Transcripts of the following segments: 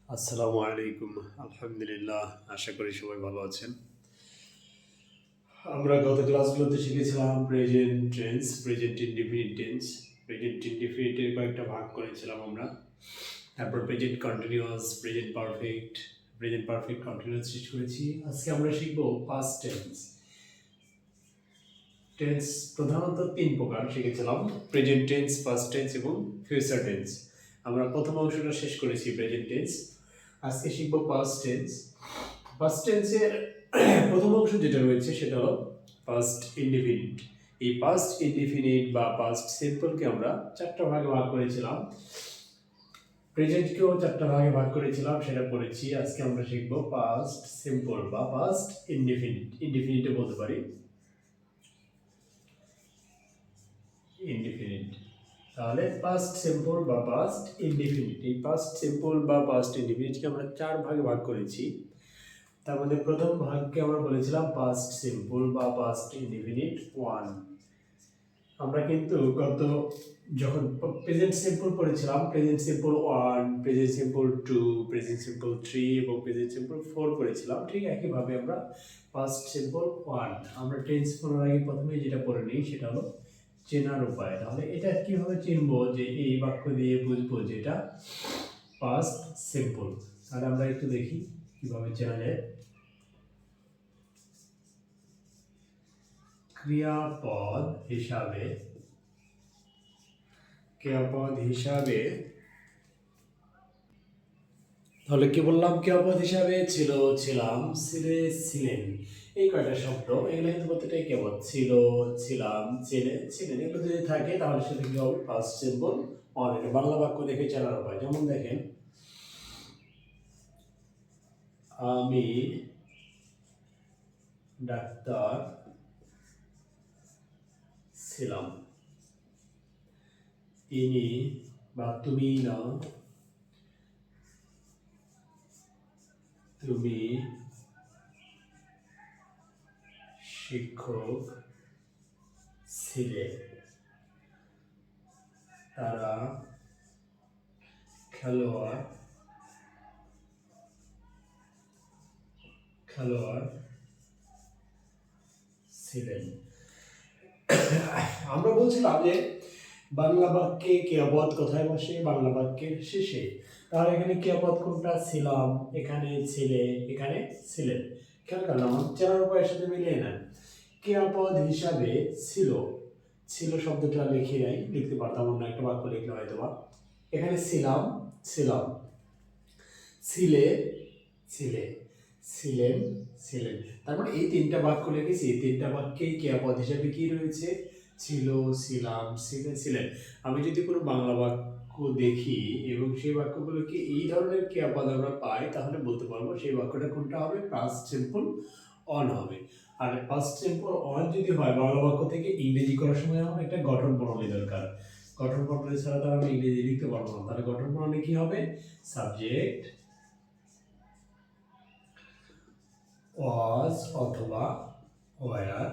আসসালামু আলাইকুম। আলহামদুলিল্লাহ, আশা করি সবাই ভালো আছেন। আমরা গত ক্লাসগুলোতে শিখেছিলাম present tense, present indefinite tense. Present ইনডিফিনিটের কয়েকটা ভাগ করেছিলাম আমরা। তারপর present continuous, present perfect continuous শেষ করেছি। আজকে আমরা শিখব পাস্ট টেন্স। টেন্স প্রধানত তিন প্রকার শিখেছিলাম: প্রেজেন্ট টেন্স, পাস্ট টেন্স এবং ফিউচার টেন্স। আমরা প্রথম অংশটা শেষ করেছি প্রেজেন্ট টেন্স। আজকে শিখব পাস্ট টেন্স। পাস্ট টেন্সের প্রথম অংশ যেটা রয়েছে সেটা হলো পাস্ট ইনডিফিনিট। এই পাস্ট ইনডিফিনিট বা পাস্ট সিম্পলকে আমরা চারটা ভাগে ভাগ করেছিলাম। প্রেজেন্টকেও চারটা ভাগে ভাগ করেছিলাম, সেটা পড়েছি। আজকে আমরা শিখব পাস্ট সিম্পল বা পাস্ট ইনডিফিনিট। ইনডিফিনিটে বলতে পারি ইনডিফিনিট। তাহলে পাস্ট সিম্পল বা পাস্ট ইনডিফিনিট, এই পাস্ট সিম্পল বা পাস্ট ইনডিফিনিটকে আমরা চার ভাগে ভাগ করেছি। তার মধ্যে প্রথম ভাগকে আমরা বলেছিলাম পাস্ট সিম্পল বা পাস্ট ইনডিফিনিট 1। আমরা কিন্তু যখন প্রেজেন্ট সিম্পল পড়েছিলাম, present simple 1, present simple 2, present simple 3 এবং প্রেজেন্ট সিম্পল 4 পড়েছিলাম। ঠিক একইভাবে আমরা পাস্ট সিম্পল 1 আমরা টেন্স পড়ার আগে প্রথমে যেটা পড়ে নিই সেটা হলো চেনার উপায়। তাহলে এটা কিভাবে চিনবো যে এই বাক্য দিয়ে বুঝবো যে এটা পাস্ট সিম্পল? তাহলে আমরা একটু দেখি কিভাবে চেনা যায়। ক্রিয়াপদ হিসাবে তাহলে কি বললাম? ক্রিয়াপদ হিসাবে ছিল, ছিলাম, ছিলে, ছিলেন, এই কয়টা শব্দ, এগুলো কিন্তু প্রত্যেকটাই ক্রিয়াপদ। ছিল, ছিলাম, ছিলে, ছিলেন, এগুলো যদি থাকে তাহলে সেটা কি হবে? Past simple 1। এটা বাংলা বাক্য দেখে চেনার উপায়। যেমন দেখেন, আমি ডাক্তার ছিলাম। তিনি বা তুমি না, তুমি শিক্ষক ছিলে। তারা খেলোয়াড় ছিলেন। আমরা বলছিলাম যে বাংলা বাক্যে ক্রিয়াপদ কোথায় বসে? বাংলা বাক্যের শেষে। তাহলে এখানে ক্রিয়াপদ কোনটা? ছিলাম, এখানে ছিলে, এখানে ছিলেন। খেয়াল করলাম, চেনার উপায়ের সাথে মিলিয়ে নেন। ক্রিয়াপদ হিসাবে ছিল, ছিল শব্দটা লিখে নাই, লিখতে পারতাম অন্য একটা বাক্য লিখলে হয়তো বা। এখানে ছিলাম, ছিলাম, ছিলে, ছিলে, ছিলেন, ছিলেন। তারপরে এই তিনটা বাক্য লিখেছি, এই তিনটা বাক্যেই ক্রিয়াপদ হিসাবে কি রয়েছে? ছিল, ছিলাম, ছিলে, ছিলেন। আমি যদি কোনো বাংলা বাক্য দেখি এবং সেই বাক্যগুলোকে এই ধরনের ক্রিয়াপদ আমরা পাই, তাহলে বলতে পারবো সেই বাক্যটা কোনটা হবে? পাস্ট সিম্পল 1 হবে। আর পাস্ট সিম্পল 1 যদি হয়, বাংলা বাক্য থেকে ইংরেজি করার সময় আমার একটা গঠন প্রণালী দরকার। গঠন প্রণালী ছাড়া তো আমি ইংরেজি লিখতে পারবো না। তাহলে গঠন প্রণালী কি হবে? সাবজেক্ট ওয়াজ অথবা ওয়্যার,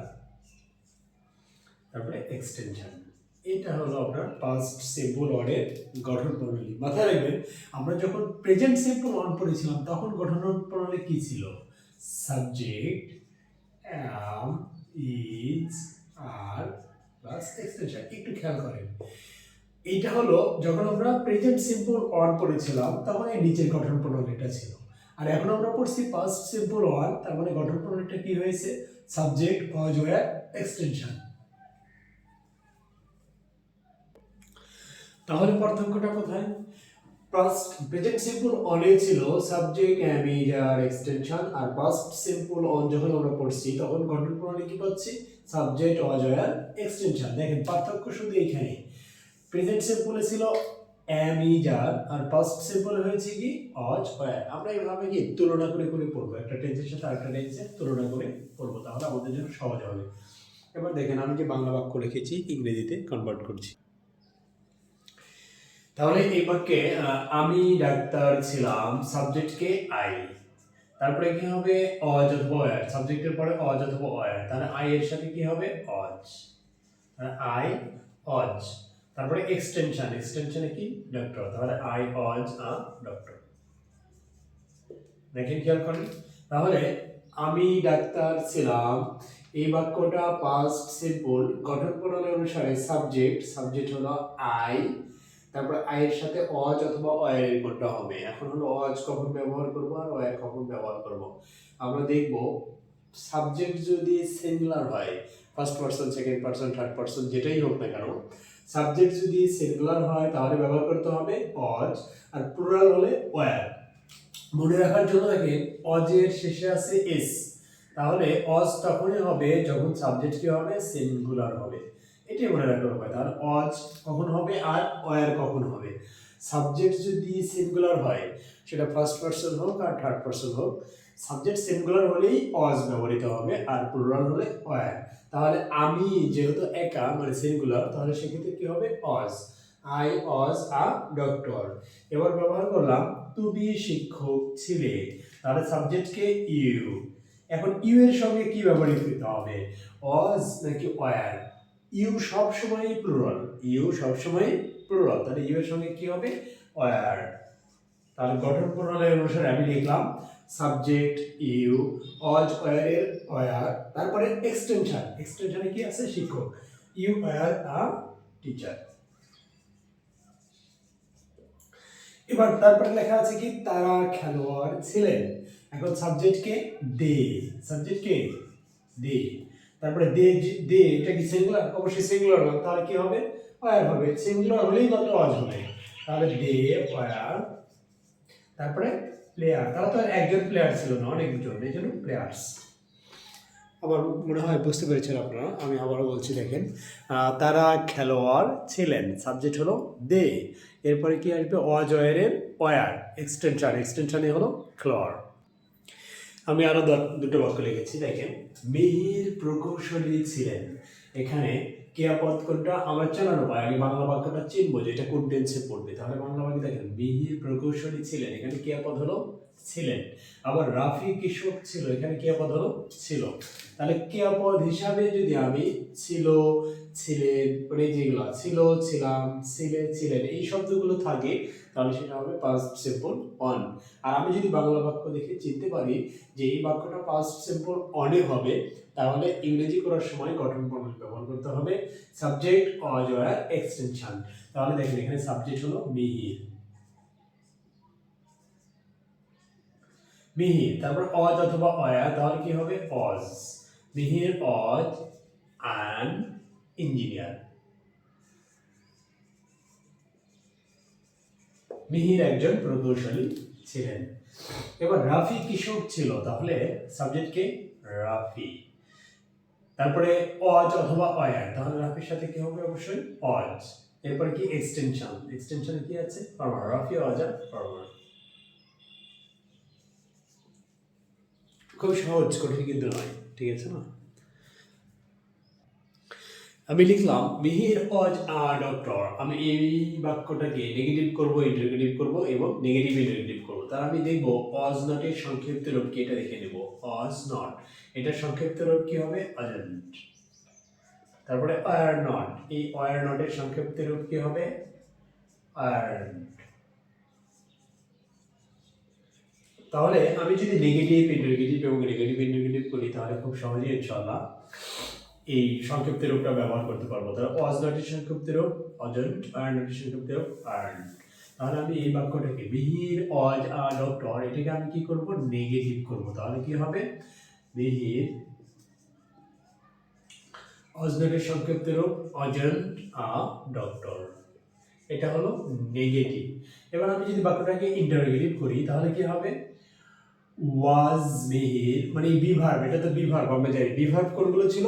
তারপরে এক্সটেনশন। এটা হলো আপনার পাস্ট সিম্পল ওয়ার্ডের গঠন প্রণালী। মাথায় রাখবেন, আমরা যখন প্রেজেন্ট সিম্পল ওয়ার্ড পড়েছিলাম তখন গঠন প্রণালী কি ছিল? Subject, am, is, are plus extension. একটু খেয়াল করেন, এইটা হলো যখন আমরা প্রেজেন্ট সিম্পল ওয়ার্ড পড়েছিলাম তখন এই নিচের গঠন প্রণালীটা ছিল। আর এখন আমরা পড়ছি পাস্ট সিম্পল ওয়ার্ড, তার মানে গঠন প্রণালীটা কি হয়েছে? সাবজেক্ট, কজ, ওয়্যার, এক্সটেনশন। তাহলে পার্থক্যটা কোথায়? পাস্ট প্রেজেন্ট সিম্পল অনে ছিল subject, am, is, are extension. আর পাস্ট সিম্পল অন যখন আমরা পড়ছি তখন গঠন প্রণালী কি পাচ্ছি? Subject, was, were, extension. দেখেন পার্থক্য শুধু এইখানে। প্রেজেন্ট সিম্পলে ছিল অ্যাম, ইজ, আর পাস্ট সিম্পলে হয়েছে কি? ওয়াজ, ওয়্যার। আমরা এইভাবে কি তুলনা করে করে পড়বো, একটা টেন্সের সাথে আরেকটা টেন্সের তুলনা করে পড়বো, তাহলে আমাদের জন্য সহজ হবে। এবার দেখেন, আমি যে বাংলা বাক্য লিখেছি ইংরেজিতে কনভার্ট করছি। তাহলে এই বাক্যে আমি ডাক্তার ছিলাম, সাবজেক্টকে আই, তারপরে কি হবে? অজ অথবা ওয়্যার, সাবজেক্টের পরে অজ অথবা ওয়্যার, তাহলে আই এর সাথে কি হবে? অজ, আই, অজ। তারপরে এক্সটেনশন, এক্সটেনশনে কি? ডক্টর, তাহলে আই অজ আ ডক্টর। দেখেন, খেয়াল করেন। তাহলে আমি ডাক্তার ছিলাম, এই বাক্যটা পাস্ট সিম্পল, গঠন প্রণালী অনুসারে সাবজেক্ট হলো আই, তারপর আই এর সাথে অজ অথবা অয়ের কোনটা হবে। এখন হলো অজ কখন ব্যবহার করব আর অয়ের কখন ব্যবহার করব। আমরা দেখব সাবজেক্ট যদি সিঙ্গুলার হয়, first person, second person, third person যেটাই হোক না কেন, সাবজেক্ট যদি সিঙ্গুলার হয় তাহলে ব্যবহার করতে হবে অজ, আর প্লুরাল হলে ওয়্যার। মনে রাখার জন্য দেখেন, অজের শেষে আছে এস, তাহলে অজ তখনই হবে যখন সাবজেক্ট কি হবে, সিঙ্গুলার হবে। এটাই মনে রাখতে হবে। তাহলে অজ কখন হবে আর ওয়্যার কখন হবে। সাবজেক্ট যদি সিঙ্গুলার হয়, সেটা ফার্স্ট পারসন হোক আর থার্ড পারসন হোক, সাবজেক্ট সিঙ্গুলার হলেই অজ ব্যবহৃত হবে, আর প্লুরাল হলে ওয়্যার। তাহলে আমি যেহেতু একা মানে সিঙ্গুলার, তাহলে সেক্ষেত্রে কি হবে, অজ। I Aja a doctor. এবার ব্যবহার করলাম তুমি শিক্ষক ছিলে, তাহলে সাবজেক্টকে ইউ। এখন ইউ এর সঙ্গে কি ব্যবহৃত করতে হবে, অজ নাকি ওয়্যার? ইউ সবসময় প্লুরাল, তাহলে ইউ এর সঙ্গে কি হবে, ওয়্যার। তাহলে গঠন প্রণালী অনুসারে আমি লিখলাম সাবজেক্ট ইউ, অজ ওয়্যার এর ওয়্যার, তারপরে এক্সটেনশনে কি আছে, শিক্ষক, ইউ ওয়্যার আ টিচার। এবার তারপরে লেখা আছে কি, তারা খেলোয়াড় ছিলেন। এখন সাবজেক্টকে দে, তারপরে দে এটা কি সিঙ্গুলার, অবশ্যই সিঙ্গুলার না, তাহলে কি হবে, ওয়্যার হবে। সিঙ্গুলার হলেই মাত্র অজ হবে। তাহলে দে ওয়্যার, তারপরে প্লেয়ার, তারা তো একজন প্লেয়ার ছিল না, অনেকজন, এই জন্য প্লেয়ার্স। আমার মনে হয় বুঝতে পেরেছেন আপনারা, আমি আবারও বলছি, দেখেন, তারা খেলোয়াড় ছিলেন, সাবজেক্ট হলো দে, এরপরে কি আসবে, অজয়ের ওয়্যার, এক্সটেনশনে হলো ক্লর। আমি আরো দুটো বাক্য লিখেছি, দেখেন, মিহির প্রকৌশলী ছিলেন। এখানে ক্রিয়াপদ কোনটা আমার চেনানো পায়, আমি বাংলা বাক্যটা চিনবো যে এটা কোন টেন্সে পড়বে। তাহলে বাংলা বাক্য দেখেন, মিহির প্রকৌশলী ছিলেন, এখানে ক্রিয়াপদ হলো ছিলেন। আবার রাফি কৃষক ছিল, এখানে ক্রিয়াপদ হলো ছিল। তাহলে ক্রিয়াপদ হিসাবে যদি আমি ছিল, ছিলেন, মানে যেগুলো ছিল, ছিলাম, ছিলে, ছিলেন, এই শব্দগুলো থাকে, তাহলে সেটা হবে পাস্ট সিম্পল অন। আর আমি যদি বাংলা বাক্য দেখে চিনতে পারি যে এই বাক্যটা পাস্ট সিম্পল অনে হবে, তাহলে ইংরেজি করার সময় গঠন প্রণালী ব্যবহার করতে হবে সাবজেক্ট অজ ওয়্যার এক্সটেনশন। তাহলে দেখেন, এখানে সাবজেক্ট হলো মিহির, তারপর অজ অথবা অয়া, তাহলে কি হবে, অজ। মিহির অজ অ্যান ইঞ্জিনিয়ার, মিহির একজন প্রকৌশলী ছিলেন। এবার রাফি কৃষক ছিল, তাহলে সাবজেক্টকে রাফি, তারপরে অজ অথবা অয়ার, তাহলে রাফির সাথে কি হবে, অবশ্যই অজ। এরপরে কি, এক্সটেনশনে কি আছে, ফার্মার, রাফি অজ আর ফার্মার। খুব সহজ, কঠিন কিন্তু নয়, ঠিক আছে না। আমি লিখলাম মিহির অজ আ ডক্টর, আমি এই বাক্যটাকে নেগেটিভ করব, ইন্টারোগেটিভ করব এবং নেগেটিভ ইন্টারোগেটিভ করব। তার আমি দেখব অজ নটের সংক্ষিপ্ত রূপ কি, এটা দেখে নেব। অজ নট, এটার সংক্ষিপ্ত রূপ কি হবে, অজেন্ট। তারপরে আর নট, এই আর নটের সংক্ষিপ্ত রূপ কি হবে, আর্নড। তাহলে আমি যদি নেগেটিভ ইন্টারোগেটিভ এবং নেগেটিভ ইন্টারোগেটিভ করি, তাহলে খুব সহজেই ইনশাআল্লাহ এই সংক্ষিপ্ত রূপটা ব্যবহার করতে পারবো। তাহলে অজ নটের সংক্ষিপ্ত রূপ অজেন্ট, আর নটের সংক্ষিপ্ত রূপ আর্নড। তাহলে আমি এই বাক্যটাকে মিহির অজ আ ডক্টর, এটাকে আমি কি করব, নেগেটিভ করব। তাহলে কি হবে, মিহির অজ নটের সংক্ষিপ্ত রূপ অজেন্ট আ ডক্টর, এটা হলো নেগেটিভ। এবার আমি যদি বাক্যটাকে ইন্টারোগেটিভ করি, তাহলে কি হবে, ওয়াজ মিহির, মানে বিভার্ব, এটা তো বিভার্ব, আমরা জানি বিভার্ব কোনগুলো ছিল,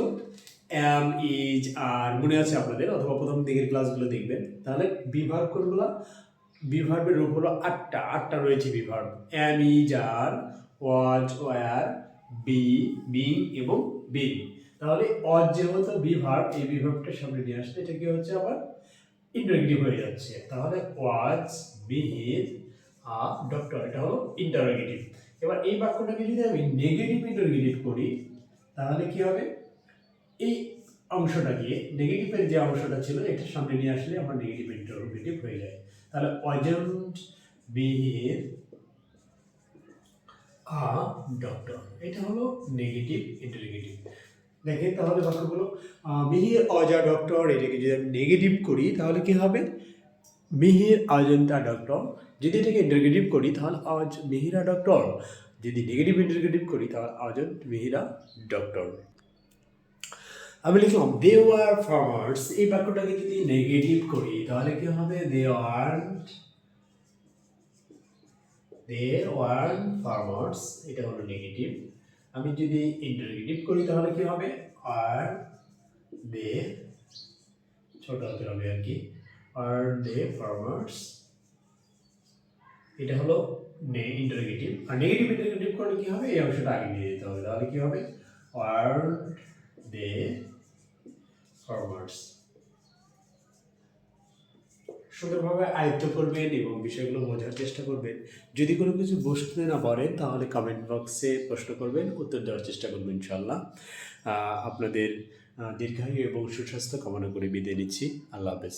এম, ইজ, আর, মনে আছে আপনাদের, অথবা প্রথম দিকের ক্লাসগুলো দেখবেন। তাহলে বিভার্ব কোনগুলো, বিভার্বের রূপ হলো আটটা রয়েছে be verb, am, is, are, was, were, be, being এবং বিং। তাহলে অজ যেহেতু বিভার্ব, এই বিভার্বটার সামনে নিয়ে আসলে এটা কি হচ্ছে, আবার ইন্টারোগেটিভ হয়ে যাচ্ছে। তাহলে ওয়াজ মিহির আ ডক্টর, এটা হলো ইন্টারোগেটিভ। এবার এই বাক্যটাকে যদি আমি নেগেটিভ ইন্টারোগেটিভ করি, তাহলে কি হবে, এই অংশটাকে, নেগেটিভের যে অংশটা ছিল এটার সামনে নিয়ে আসলে আমার নেগেটিভ ইন্টারোগেটিভ হয়ে যায়। তাহলে অজেন্ট মিহির আ ডক্টর। এটা হলো নেগেটিভ ইন্টারোগেটিভ। দেখেন তাহলে বাক্যগুলো মিহির অজা ডক্টর এটাকে যদি আমি নেগেটিভ করি তাহলে কি হবে? মিহির অজন্তা ডক্টর। যদি এটাকে ইন্টারোগেটিভ করি তাহলে আজ মিহিরা ডক্টর। যদি নেগেটিভ ইন্টারোগেটিভ করি তাহলে অজন মিহিরা ডক্টর। আমি লিখলাম দে ওয়ার ফার্মার্স। এই বাক্যটাকে যদি নেগেটিভ করি তাহলে কি হবে? They were farmers. এটা হলো নেগেটিভ। আমি যদি ইন্টারোগেটিভ করি তাহলে কি হবে? আর দে, ছোট হাতে হবে আর কি, আর দে ফার্মার্স। এটা হলো ইন্টারোগেটিভ। আর নেগেটিভ ইন্টারোগেটিভ করলে কি হবে? এই অংশটা আগে দিয়ে দিতে হবে। তাহলে কি হবে? আর দে ফার্মার্স। সুন্দরভাবে আয়ত্ত করবেন এবং বিষয়গুলো বোঝার চেষ্টা করবেন। যদি কোনো কিছু বুঝতে না পারেন তাহলে কমেন্ট বক্সে প্রশ্ন করবেন, উত্তর দেওয়ার চেষ্টা করবেন ইনশাআল্লাহ। আপনাদের দীর্ঘায়ু এবং সুস্বাস্থ্য কামনা করে বিদায় নিচ্ছি। আল্লাহ হাফেজ।